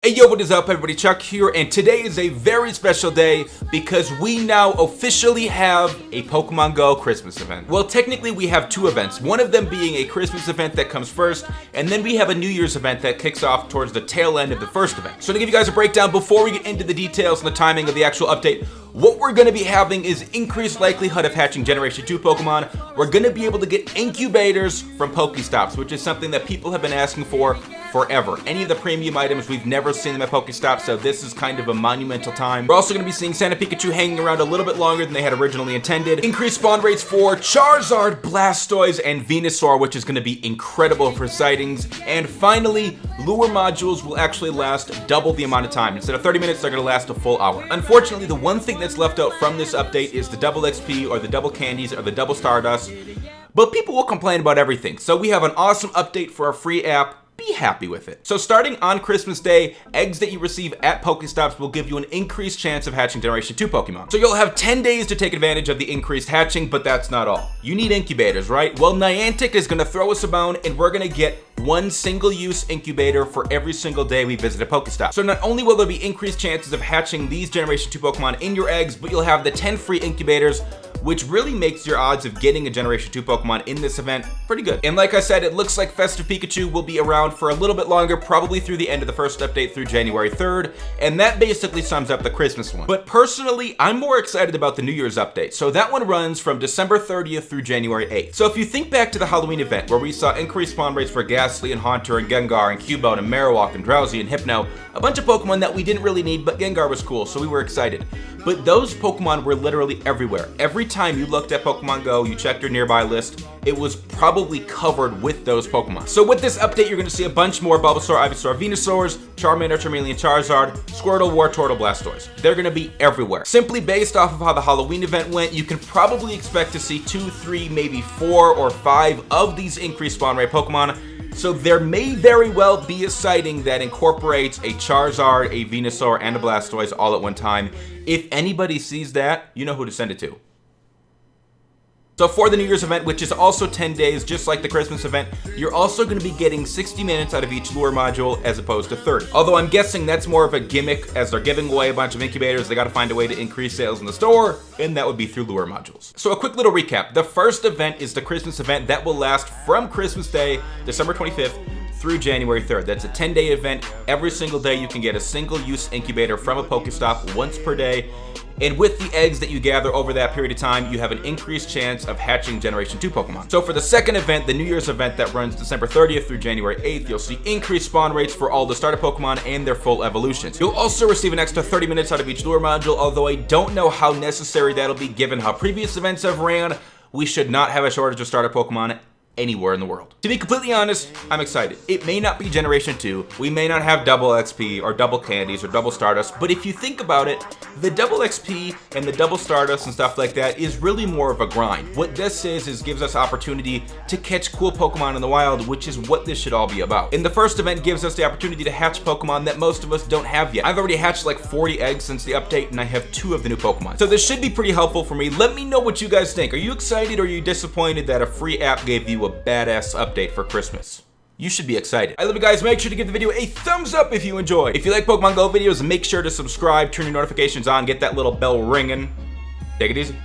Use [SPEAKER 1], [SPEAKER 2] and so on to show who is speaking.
[SPEAKER 1] Hey yo, what is up everybody, Chuck here, and today is a very special day because we now officially have a Pokemon Go Christmas event. Well, technically we have two events, one of them being a Christmas event that comes first, and then we have a New Year's event that kicks off towards the tail end of the first event. So to give you guys a breakdown before we get into the details and the timing of the actual update, what we're going to be having is increased likelihood of hatching Generation 2 Pokemon. We're going to be able to get Incubators from Pokestops, which is something that people have been asking for forever. Any of the premium items, we've never seen them at Pokestops, so this is kind of a monumental time. We're also going to be seeing Santa Pikachu hanging around a little bit longer than they had originally intended. Increased spawn rates for Charizard, Blastoise, and Venusaur, which is going to be incredible for sightings. And finally, lure modules will actually last double the amount of time. Instead of 30 minutes, they're going to last a full hour. Unfortunately, the one thing that's left out from this update is the double XP or the double candies or the double Stardust. But people will complain about everything. So we have an awesome update for our free app. Be happy with it. So starting on Christmas Day, eggs that you receive at Pokestops will give you an increased chance of hatching Generation 2 Pokemon. So you'll have 10 days to take advantage of the increased hatching, but that's not all. You need incubators, right? Well, Niantic is gonna throw us a bone and we're gonna get one single-use incubator for every single day we visit a Pokestop. So not only will there be increased chances of hatching these Generation 2 Pokemon in your eggs, but you'll have the 10 free incubators, which really makes your odds of getting a Generation 2 Pokemon in this event pretty good. And like I said, it looks like Festive Pikachu will be around for a little bit longer, probably through the end of the first update through January 3rd, and that basically sums up the Christmas one. But personally, I'm more excited about the New Year's update. So that one runs from December 30th through January 8th. So if you think back to the Halloween event, where we saw increased spawn rates for Ghastly and Haunter and Gengar and Cubone and Marowak and Drowsy and Hypno, a bunch of Pokemon that we didn't really need, but Gengar was cool, so we were excited. But those Pokemon were literally everywhere. Every time you looked at Pokemon Go, you checked your nearby list, it was probably covered with those Pokemon. So with this update, you're gonna see a bunch more Bulbasaur, Ivysaur, Venusaurs, Charmander, Charmeleon, Charizard, Squirtle, Wartortle, Blastoise. They're gonna be everywhere. Simply based off of how the Halloween event went, you can probably expect to see 2, 3, maybe 4 or 5 of these increased spawn rate Pokemon. So there may very well be a sighting that incorporates a Charizard, a Venusaur, and a Blastoise all at one time. If anybody sees that, you know who to send it to. So for the New Year's event, which is also 10 days, just like the Christmas event, you're also going to be getting 60 minutes out of each lure module as opposed to 30. Although I'm guessing that's more of a gimmick, as they're giving away a bunch of incubators, they got to find a way to increase sales in the store, and that would be through lure modules. So a quick little recap. The first event is the Christmas event that will last from Christmas Day, December 25th, through January 3rd. That's a 10-day event. Every single day you can get a single-use incubator from a Pokestop once per day. And with the eggs that you gather over that period of time, you have an increased chance of hatching Generation 2 Pokemon. So for the second event, the New Year's event that runs December 30th through January 8th, you'll see increased spawn rates for all the starter Pokemon and their full evolutions. You'll also receive an extra 30 minutes out of each lure module, although I don't know how necessary that'll be given how previous events have ran. We should not have a shortage of starter Pokemon anywhere in the world. To be completely honest, I'm excited. It may not be Generation 2, we may not have double XP or double candies or double Stardust, but if you think about it, the double XP and the double Stardust and stuff like that is really more of a grind. What this is gives us opportunity to catch cool Pokemon in the wild, which is what this should all be about. And the first event gives us the opportunity to hatch Pokemon that most of us don't have yet. I've already hatched like 40 eggs since the update, and I have 2 of the new Pokemon. So this should be pretty helpful for me. Let me know what you guys think. Are you excited or are you disappointed that a free app gave you a badass update for Christmas? You should be excited. I love you guys. Make sure to give the video a thumbs up if you enjoyed. If you like Pokemon Go videos, make sure to subscribe, turn your notifications on, get that little bell ringing. Take it easy.